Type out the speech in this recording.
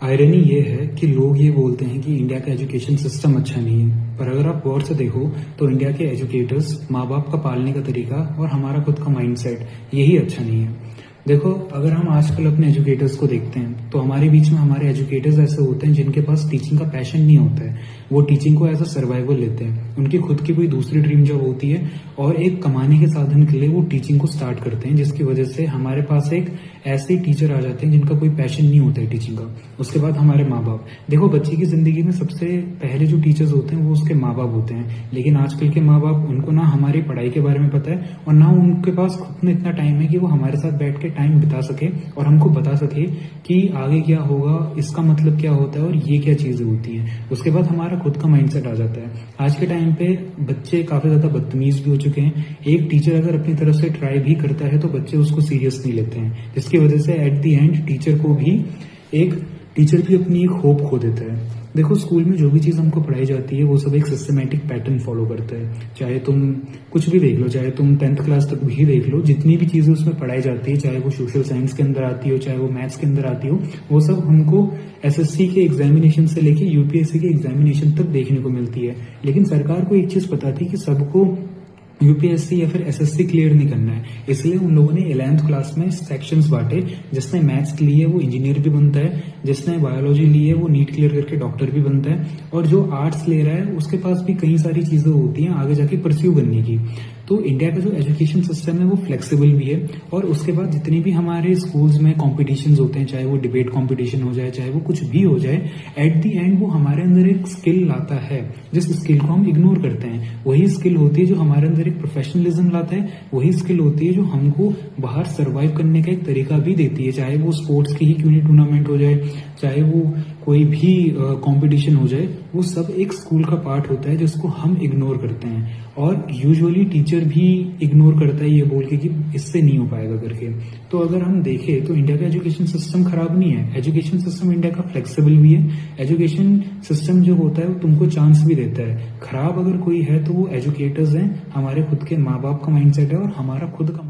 Irony ये है कि लोग ये बोलते हैं कि इंडिया का एजुकेशन सिस्टम अच्छा नहीं है, पर अगर आप गौर से देखो तो इंडिया के एजुकेटर्स, माँ बाप का पालने का तरीका और हमारा खुद का माइंडसेट यही अच्छा नहीं है। देखो, अगर हम आजकल अपने एजुकेटर्स को देखते हैं तो हमारे बीच में हमारे एजुकेटर्स ऐसे होते हैं जिनके पास टीचिंग का पैशन नहीं होता है। वो टीचिंग को एज अ सर्वाइवल लेते हैं। उनकी खुद की कोई दूसरी ड्रीम जॉब होती है और एक कमाने के साधन के लिए वो टीचिंग को स्टार्ट करते हैं, जिसकी वजह से हमारे पास एक ऐसे टीचर आ जाते हैं जिनका कोई पैशन नहीं होता है टीचिंग का। उसके बाद हमारे माँ बाप। देखो, बच्चे की जिंदगी में सबसे पहले जो टीचर्स होते हैं वो उसके माँ बाप होते हैं, लेकिन आजकल के माँ बाप, उनको ना हमारी पढ़ाई के बारे में पता है और ना उनके पास खुद में इतना टाइम है कि वो हमारे साथ बैठ के टाइम बिता सके और हमको बता सके कि आगे क्या होगा, इसका मतलब क्या होता है और ये क्या चीजें होती हैं। उसके बाद हमारा खुद का माइंडसेट आ जाता है। आज के टाइम पे बच्चे काफी ज्यादा बदतमीज भी हो चुके हैं। एक टीचर अगर अपनी तरफ से ट्राई भी करता है तो बच्चे उसको सीरियस नहीं लेते हैं, जिसकी वजह से एट द एंड टीचर भी अपनी एक होप खो देता है। देखो, स्कूल में जो भी चीज हमको पढ़ाई जाती है वो सब एक सिस्टमेटिक पैटर्न फॉलो करता है। चाहे तुम कुछ भी देख लो, चाहे तुम 10th क्लास तक भी देख लो, जितनी भी चीजें उसमें पढ़ाई जाती है, चाहे वो सोशल साइंस के अंदर आती हो, चाहे वो मैथ्स के अंदर आती हो, वो सब हमको एसएससी के एग्जामिनेशन से लेके यूपीएससी के एग्जामिनेशन तक देखने को मिलती है। लेकिन सरकार को एक चीज पता थी कि सबको यूपीएससी या फिर एसएससी क्लियर नहीं करना है, इसलिए उन लोगों ने 11th क्लास में सेक्शंस बांटे। जिसने मैथ्स ली है वो इंजीनियर भी बनता है, जिसने बायोलॉजी ली है वो नीट क्लियर करके डॉक्टर भी बनता है, और जो आर्ट्स ले रहा है उसके पास भी कई सारी चीजें होती हैं आगे जाके परस्यू करने की। तो इंडिया का जो एजुकेशन सिस्टम है वो फ्लेक्सिबल भी है। और उसके बाद जितने भी हमारे स्कूल्स में कॉम्पिटिशन्स होते हैं, चाहे वो डिबेट कॉम्पिटिशन हो जाए, चाहे वो कुछ भी हो जाए, एट द एंड वो हमारे अंदर एक स्किल लाता है, जिस स्किल को हम इग्नोर करते हैं। वही स्किल होती है जो हमारे अंदर एक प्रोफेशनलिज्म लाता है, वही स्किल होती है जो हमको बाहर सर्वाइव करने का एक तरीका भी देती है। चाहे वो स्पोर्ट्स की ही क्यों नहीं टूर्नामेंट हो जाए, चाहे वो कोई भी कंपटीशन हो जाए, वो सब एक स्कूल का पार्ट होता है जिसको हम इग्नोर करते हैं। और यूजुअली टीचर भी इग्नोर करता है ये बोल के कि इससे नहीं हो पाएगा करके। तो अगर हम देखें तो इंडिया का एजुकेशन सिस्टम खराब नहीं है। एजुकेशन सिस्टम इंडिया का फ्लेक्सिबल भी है। एजुकेशन सिस्टम जो होता है वो तुमको चांस भी देता है। खराब अगर कोई है तो वो एजुकेटर्स हैं, हमारे खुद के माँ बाप का माइंडसेट है और हमारा खुद का